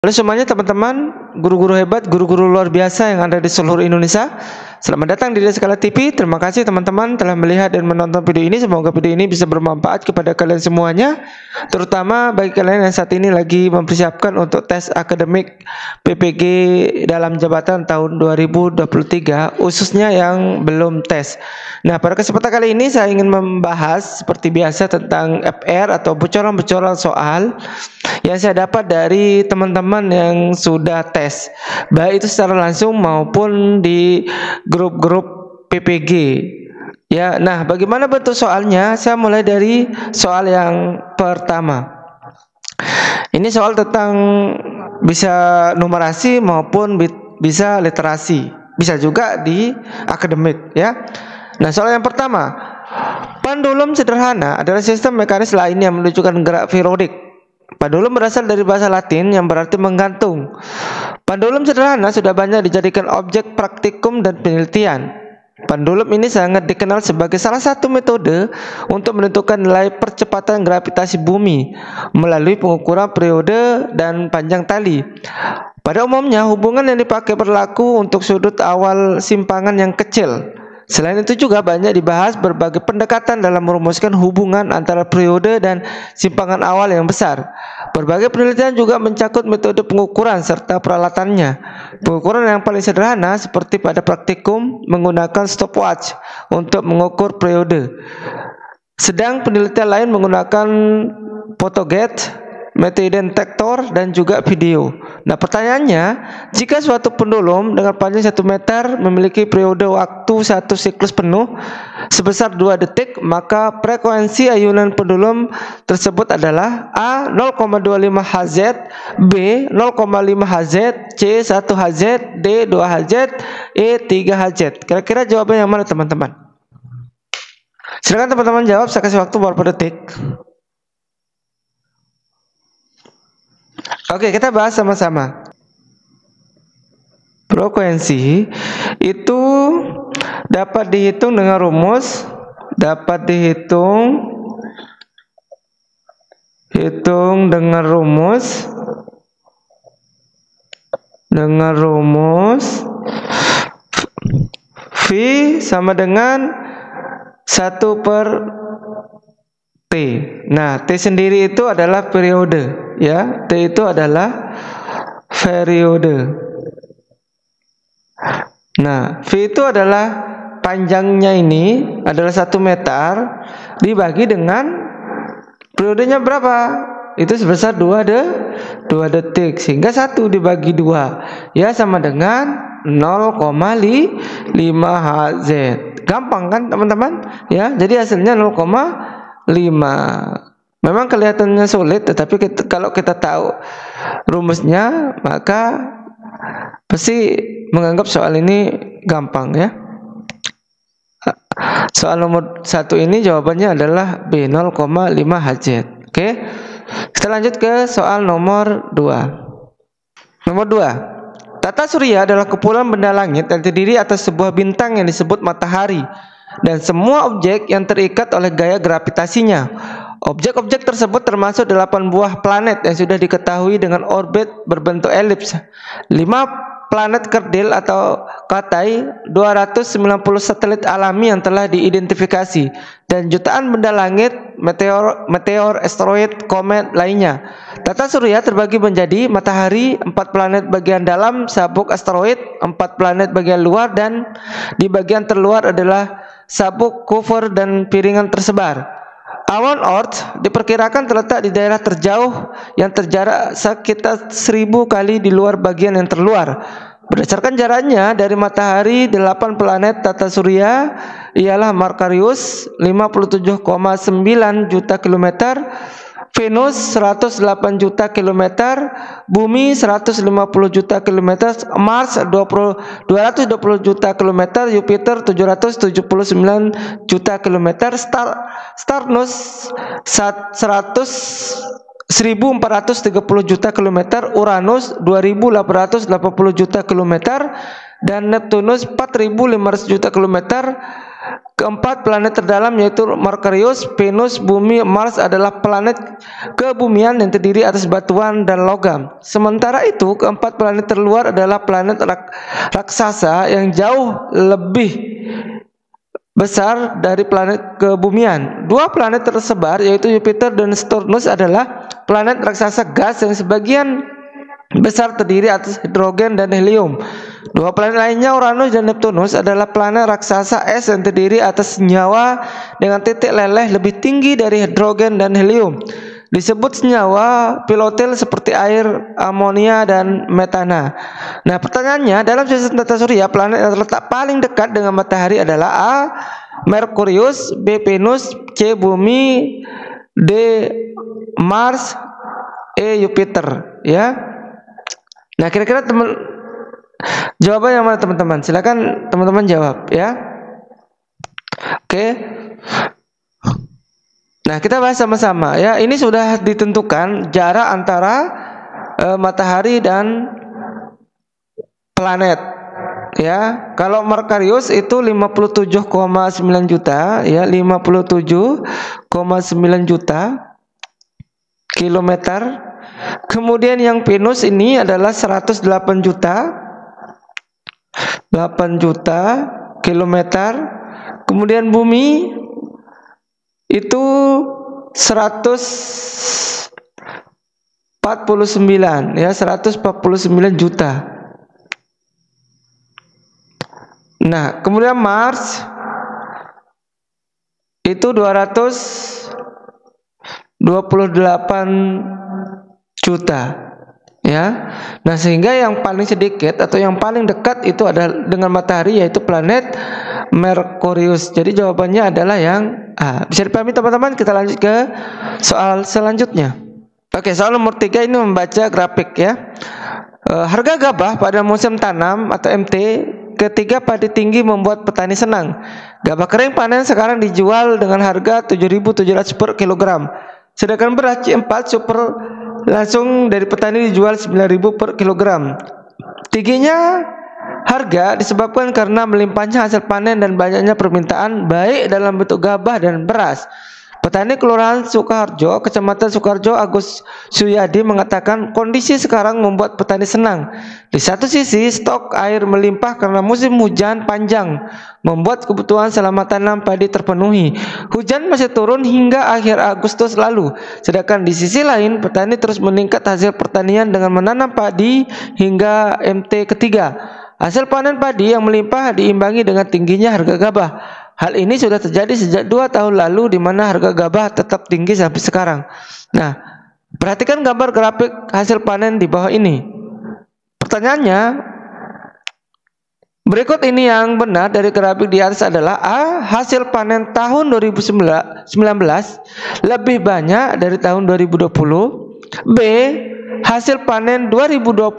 Halo semuanya teman-teman, guru-guru hebat, guru-guru luar biasa yang ada di seluruh Indonesia. Selamat datang di Skala TV. Terima kasih teman-teman telah melihat dan menonton video ini. Semoga video ini bisa bermanfaat kepada kalian semuanya, terutama bagi kalian yang saat ini lagi mempersiapkan untuk tes akademik PPG dalam jabatan tahun 2023, khususnya yang belum tes. Nah, pada kesempatan kali ini saya ingin membahas seperti biasa tentang FR atau bocoran-bocoran soal yang saya dapat dari teman-teman yang sudah tes, baik itu secara langsung maupun di grup-grup PPG. Ya, nah bagaimana bentuk soalnya? Saya mulai dari soal yang pertama. Ini soal tentang bisa numerasi maupun bisa literasi, bisa juga di akademik ya. Nah, soal yang pertama, pendulum sederhana adalah sistem mekanis lain yang menunjukkan gerak periodik. Pendulum berasal dari bahasa Latin yang berarti menggantung. Pendulum sederhana sudah banyak dijadikan objek praktikum dan penelitian. Pendulum ini sangat dikenal sebagai salah satu metode untuk menentukan nilai percepatan gravitasi bumi melalui pengukuran periode dan panjang tali. Pada umumnya hubungan yang dipakai berlaku untuk sudut awal simpangan yang kecil. Selain itu juga banyak dibahas berbagai pendekatan dalam merumuskan hubungan antara periode dan simpangan awal yang besar. Berbagai penelitian juga mencakup metode pengukuran serta peralatannya. Pengukuran yang paling sederhana seperti pada praktikum menggunakan stopwatch untuk mengukur periode. Sedang penelitian lain menggunakan photogate, metal detektor, dan juga video. Nah, pertanyaannya, jika suatu pendulum dengan panjang 1 meter memiliki periode waktu satu siklus penuh sebesar 2 detik, maka frekuensi ayunan pendulum tersebut adalah A 0,25 Hz, B 0,5 Hz, C 1 Hz, D 2 Hz, E 3 Hz. Kira-kira jawabannya yang mana teman-teman? Silakan teman-teman jawab, saya kasih waktu beberapa detik. Oke, kita bahas sama-sama. Frekuensi itu dapat dihitung dengan rumus, dengan rumus V sama dengan 1 per T. Nah, T sendiri itu adalah periode ya. T itu adalah periode. Nah, V itu adalah panjangnya, ini adalah 1 meter dibagi dengan periodenya berapa? Itu sebesar 2 detik, sehingga 1 dibagi 2 ya sama dengan 0,5 Hz. Gampang kan teman-teman ya. Jadi hasilnya 0,5. Memang kelihatannya sulit, tetapi kalau kita tahu rumusnya maka pasti menganggap soal ini gampang ya. Soal nomor 1 ini jawabannya adalah B 0,5 Hz. Oke, kita lanjut ke soal nomor 2. Nomor 2, tata surya adalah kumpulan benda langit yang terdiri atas sebuah bintang yang disebut matahari dan semua objek yang terikat oleh gaya gravitasinya. Objek-objek tersebut termasuk 8 buah planet yang sudah diketahui dengan orbit berbentuk elips, 5 planet kerdil atau katai, 290 satelit alami yang telah diidentifikasi, dan jutaan benda langit, meteor, asteroid, komet lainnya. Tata surya terbagi menjadi matahari, 4 planet bagian dalam, sabuk asteroid, 4 planet bagian luar, dan di bagian terluar adalah sabuk, Kuiper, dan piringan tersebar. Awan Oort diperkirakan terletak di daerah terjauh yang terjarak sekitar 1000 kali di luar bagian yang terluar. Berdasarkan jaraknya dari matahari, 8 planet tata surya ialah Merkurius 57,9 juta kilometer, Venus 108 juta kilometer, Bumi 150 juta kilometer, Mars 220 juta kilometer, Jupiter 779 juta kilometer, Saturnus 1430 juta kilometer, Uranus 2880 juta kilometer, dan Neptunus 4500 juta kilometer. Keempat, planet terdalam yaitu Merkurius, Venus, Bumi, Mars adalah planet kebumian yang terdiri atas batuan dan logam. Sementara itu, keempat planet terluar adalah planet raksasa yang jauh lebih besar dari planet kebumian. Dua planet tersebar yaitu Jupiter dan Saturnus adalah planet raksasa gas yang sebagian besar terdiri atas hidrogen dan helium. Dua planet lainnya Uranus dan Neptunus adalah planet raksasa es yang terdiri atas senyawa dengan titik leleh lebih tinggi dari hidrogen dan helium. Disebut senyawa pilotil seperti air, amonia, dan metana. Nah, pertanyaannya, dalam sistem tata surya, planet yang terletak paling dekat dengan matahari adalah A. Merkurius, B. Venus, C. Bumi, D. Mars, E. Jupiter. Ya. Nah, kira-kira jawaban yang mana teman-teman? Silakan teman-teman jawab ya. Oke. Nah, kita bahas sama-sama ya. Ini sudah ditentukan jarak antara matahari dan planet ya. Kalau Merkurius itu 57,9 juta ya, 57,9 juta kilometer. Kemudian yang Venus ini adalah 108 juta 8 juta kilometer. Kemudian Bumi itu 149 ya, 149 juta. Nah, kemudian Mars itu 228 juta ya. Nah, sehingga yang paling sedikit atau yang paling dekat itu adalah dengan matahari yaitu planet Merkurius. Jadi jawabannya adalah yang A. Bisa dipahami teman-teman? Kita lanjut ke soal selanjutnya. Oke, soal nomor 3 ini membaca grafik ya. Harga gabah pada musim tanam atau MT ketika padi tinggi membuat petani senang. Gabah kering panen sekarang dijual dengan harga 7.700 per kilogram. Sedangkan beras C4 super langsung dari petani dijual 9.000 per kilogram. Tingginya harga disebabkan karena melimpahnya hasil panen dan banyaknya permintaan baik dalam bentuk gabah dan beras. Petani Kelurahan Sukoharjo, Kecamatan Sukoharjo, Agus Suyadi mengatakan kondisi sekarang membuat petani senang. Di satu sisi stok air melimpah karena musim hujan panjang membuat kebutuhan selama tanam padi terpenuhi. Hujan masih turun hingga akhir Agustus lalu. Sedangkan di sisi lain petani terus meningkat hasil pertanian dengan menanam padi hingga MT ketiga. Hasil panen padi yang melimpah diimbangi dengan tingginya harga gabah. Hal ini sudah terjadi sejak 2 tahun lalu di mana harga gabah tetap tinggi sampai sekarang. Nah, perhatikan gambar grafik hasil panen di bawah ini. Pertanyaannya, berikut ini yang benar dari grafik di atas adalah A. Hasil panen tahun 2019 lebih banyak dari tahun 2020. B. Hasil panen 2020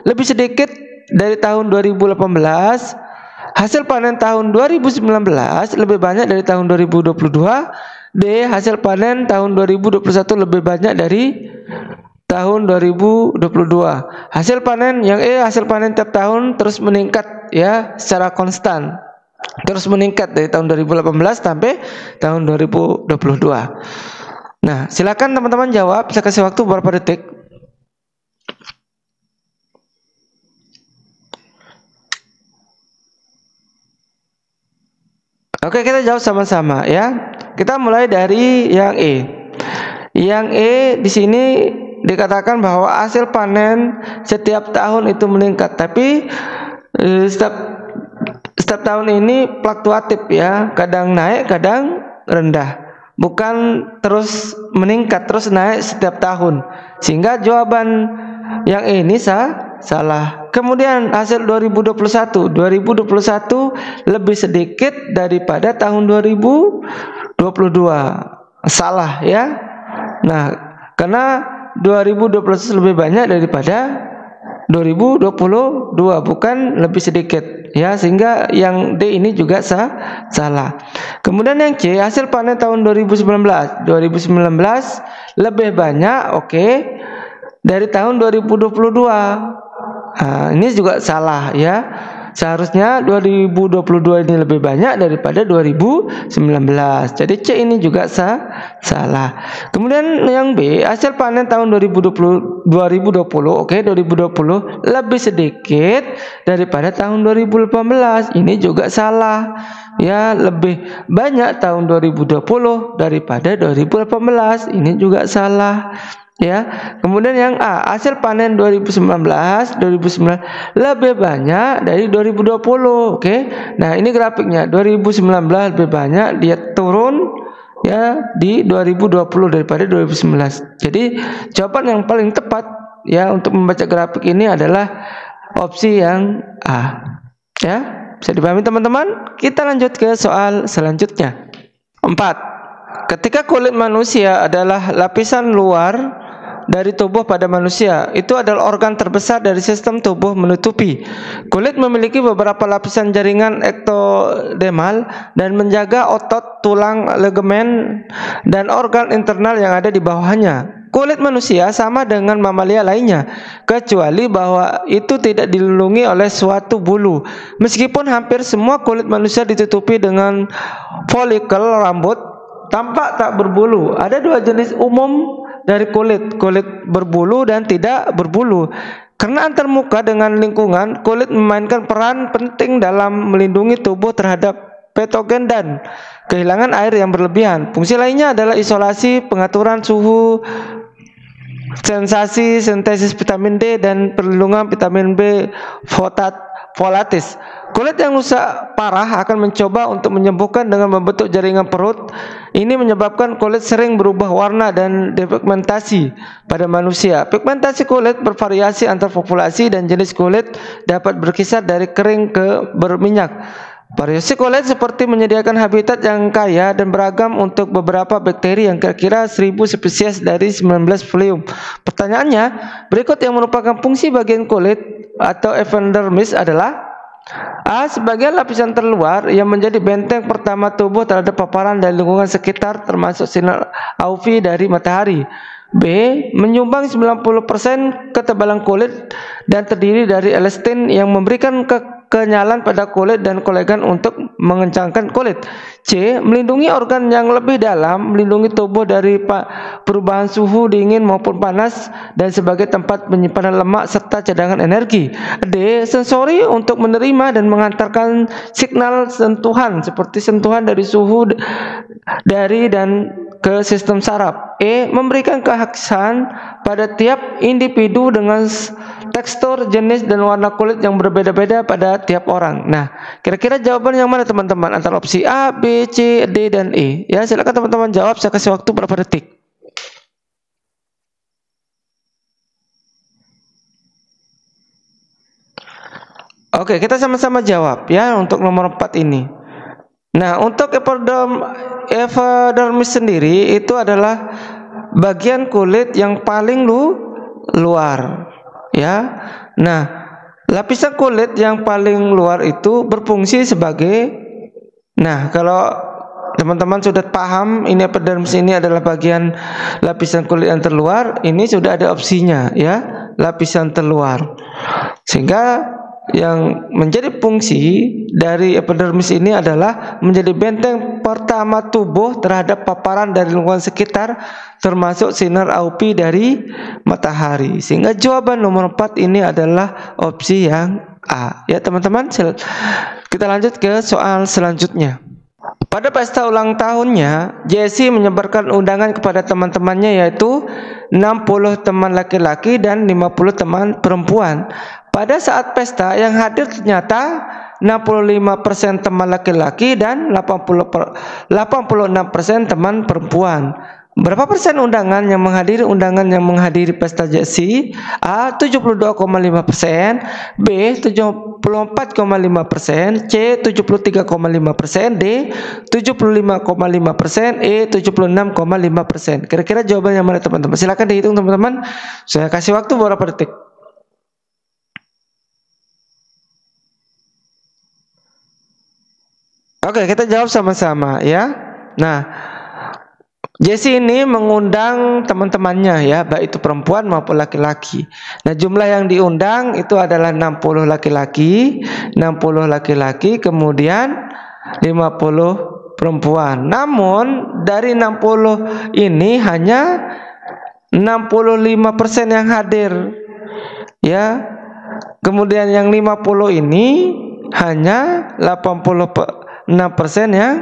lebih sedikit dari tahun 2018. Hasil panen tahun 2019 lebih banyak dari tahun 2022. D. Hasil panen tahun 2021 lebih banyak dari tahun 2022. Hasil panen yang E, hasil panen tiap tahun terus meningkat ya secara konstan. Terus meningkat dari tahun 2018 sampai tahun 2022. Nah, silakan teman-teman jawab. Saya kasih waktu beberapa detik. Oke, kita jawab sama-sama ya. Kita mulai dari yang E. Yang E di sini dikatakan bahwa hasil panen setiap tahun itu meningkat, tapi setiap tahun ini fluktuatif ya, kadang naik, kadang rendah. Bukan terus meningkat, terus naik setiap tahun. Sehingga jawaban yang E ini salah. Kemudian hasil 2021 lebih sedikit daripada tahun 2022. Salah ya. Nah, karena 2021 lebih banyak daripada 2022, bukan lebih sedikit ya, sehingga yang D ini juga salah. Kemudian yang C, hasil panen tahun 2019 lebih banyak, oke, dari tahun 2022. Nah, ini juga salah ya. seharusnya 2022 ini lebih banyak daripada 2019. Jadi C ini juga salah. Kemudian yang B, hasil panen tahun 2020 oke, 2020 lebih sedikit daripada tahun 2018. Ini juga salah. Ya, lebih banyak tahun 2020 daripada 2018. Ini juga salah. Ya, kemudian yang A, hasil panen 2019 lebih banyak dari 2020. Oke. Nah, ini grafiknya 2019 lebih banyak, dia turun ya di 2020 daripada 2019. Jadi jawaban yang paling tepat ya untuk membaca grafik ini adalah opsi yang A. Ya, bisa dipahami teman-teman? Kita lanjut ke soal selanjutnya. 4. Ketika kulit manusia adalah lapisan luar dari tubuh pada manusia, itu adalah organ terbesar dari sistem tubuh menutupi. Kulit memiliki beberapa lapisan jaringan ektodermal dan menjaga otot, tulang, ligamen, dan organ internal yang ada di bawahnya. Kulit manusia sama dengan mamalia lainnya, kecuali bahwa itu tidak dilindungi oleh suatu bulu. Meskipun hampir semua kulit manusia ditutupi dengan folikel rambut, tampak tak berbulu. Ada dua jenis umum dari kulit berbulu dan tidak berbulu. Karena antarmuka dengan lingkungan, kulit memainkan peran penting dalam melindungi tubuh terhadap patogen dan kehilangan air yang berlebihan. Fungsi lainnya adalah isolasi, pengaturan suhu, sensasi, sintesis vitamin D, dan perlindungan vitamin B volatis. Kulit yang rusak parah akan mencoba untuk menyembuhkan dengan membentuk jaringan perut. Ini menyebabkan kulit sering berubah warna dan depigmentasi pada manusia. Pigmentasi kulit bervariasi antar populasi dan jenis kulit, dapat berkisar dari kering ke berminyak. Variasi kulit seperti menyediakan habitat yang kaya dan beragam untuk beberapa bakteri yang kira-kira 1000 spesies dari 19 folium. Pertanyaannya, berikut yang merupakan fungsi bagian kulit atau epidermis adalah: A. Sebagai lapisan terluar yang menjadi benteng pertama tubuh terhadap paparan dari lingkungan sekitar termasuk sinar UV dari matahari. B. Menyumbang 90% ketebalan kulit dan terdiri dari elastin yang memberikan kenyalan pada kulit dan kolagen untuk mengencangkan kulit. C. Melindungi organ yang lebih dalam, melindungi tubuh dari perubahan suhu dingin maupun panas dan sebagai tempat penyimpanan lemak serta cadangan energi. D. Sensori untuk menerima dan mengantarkan signal sentuhan seperti sentuhan dari suhu dari dan ke sistem saraf. E. Memberikan kekhasan pada tiap individu dengan tekstur, jenis, dan warna kulit yang berbeda-beda pada tiap orang. Nah, kira-kira jawaban yang mana teman-teman? Antara opsi A, B, C, D, dan E. Ya, silakan teman-teman jawab. Saya kasih waktu berapa detik. Oke, kita sama-sama jawab ya untuk nomor 4 ini. Nah, untuk epidermis sendiri itu adalah bagian kulit yang paling luar ya. Nah, lapisan kulit yang paling luar itu berfungsi sebagai, nah, kalau teman-teman sudah paham ini epidermis ini adalah bagian lapisan kulit yang terluar, ini sudah ada opsinya ya, lapisan terluar. Sehingga yang menjadi fungsi dari epidermis ini adalah menjadi benteng pertama tubuh terhadap paparan dari lingkungan sekitar termasuk sinar UV dari matahari. Sehingga jawaban nomor 4 ini adalah opsi yang A. Ya teman-teman, kita lanjut ke soal selanjutnya. Pada pesta ulang tahunnya, Jessie menyebarkan undangan kepada teman-temannya, yaitu 60 teman laki-laki dan 50 teman perempuan. Pada saat pesta yang hadir ternyata 65% teman laki-laki dan 86% teman perempuan. Berapa persen undangan yang menghadiri pesta Jessie? A. 72,5%, B. 74,5%, C. 73,5%, D. 75,5%, E. 76,5%. Kira-kira jawabannya mana teman-teman? Silakan dihitung teman-teman. Saya kasih waktu beberapa detik. Oke, kita jawab sama-sama ya. Nah, Jesse ini mengundang teman-temannya ya, baik itu perempuan maupun laki-laki. Nah, jumlah yang diundang itu adalah 60 laki-laki, kemudian 50 perempuan. Namun dari 60 ini hanya 65% yang hadir. Ya. Kemudian yang 50 ini hanya 86% yang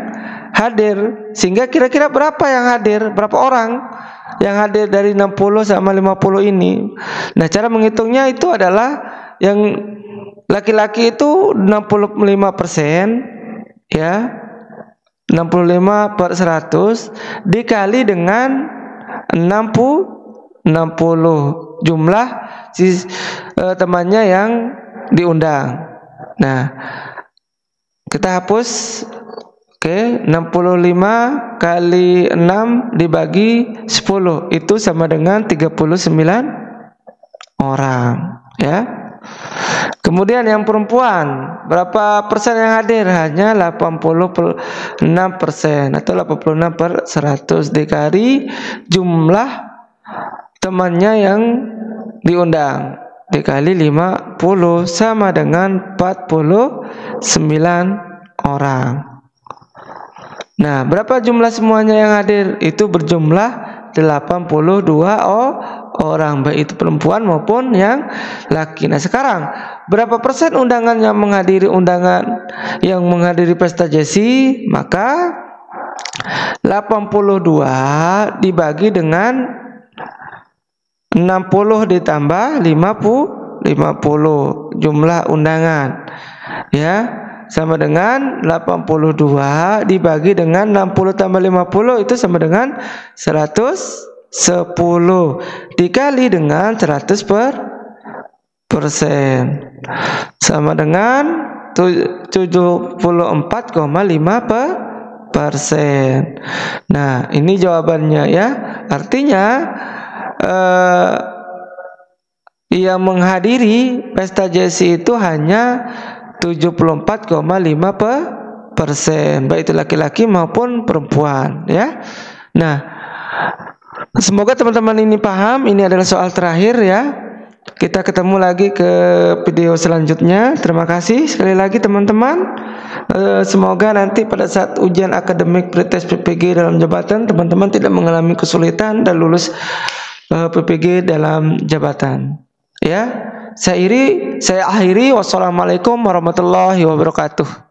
hadir. Sehingga kira-kira berapa yang hadir? Berapa orang yang hadir dari 60 sama 50 ini? Nah, cara menghitungnya itu adalah yang laki-laki itu 65%, ya. 65 per 100 dikali dengan 60 jumlah temannya yang diundang. Nah, kita hapus. Oke, 65 kali 6 dibagi 10 itu sama dengan 39 orang, ya. Kemudian yang perempuan, berapa persen yang hadir? Hanya 86% atau 86 per 100 dikali jumlah temannya yang diundang dikali 50 sama dengan 49 orang. Nah, berapa jumlah semuanya yang hadir? Itu berjumlah 82 orang, baik itu perempuan maupun yang laki. Nah, sekarang berapa persen undangan yang menghadiri pesta Jesse? Maka 82 dibagi dengan 60 ditambah 50 jumlah undangan, ya, sama dengan 82 dibagi dengan 60 tambah 50 itu sama dengan 110 dikali dengan 100% sama dengan 74,5%. Nah, ini jawabannya ya. Artinya yang menghadiri pesta Jesse itu hanya 74,5%, baik itu laki-laki maupun perempuan, ya. Nah, semoga teman-teman ini paham. Ini adalah soal terakhir, ya. Kita ketemu lagi ke video selanjutnya. Terima kasih sekali lagi teman-teman. Semoga nanti pada saat ujian akademik pretest PPG dalam jabatan, teman-teman tidak mengalami kesulitan dan lulus PPG dalam jabatan, ya. Saya akhiri. Wassalamualaikum warahmatullahi wabarakatuh.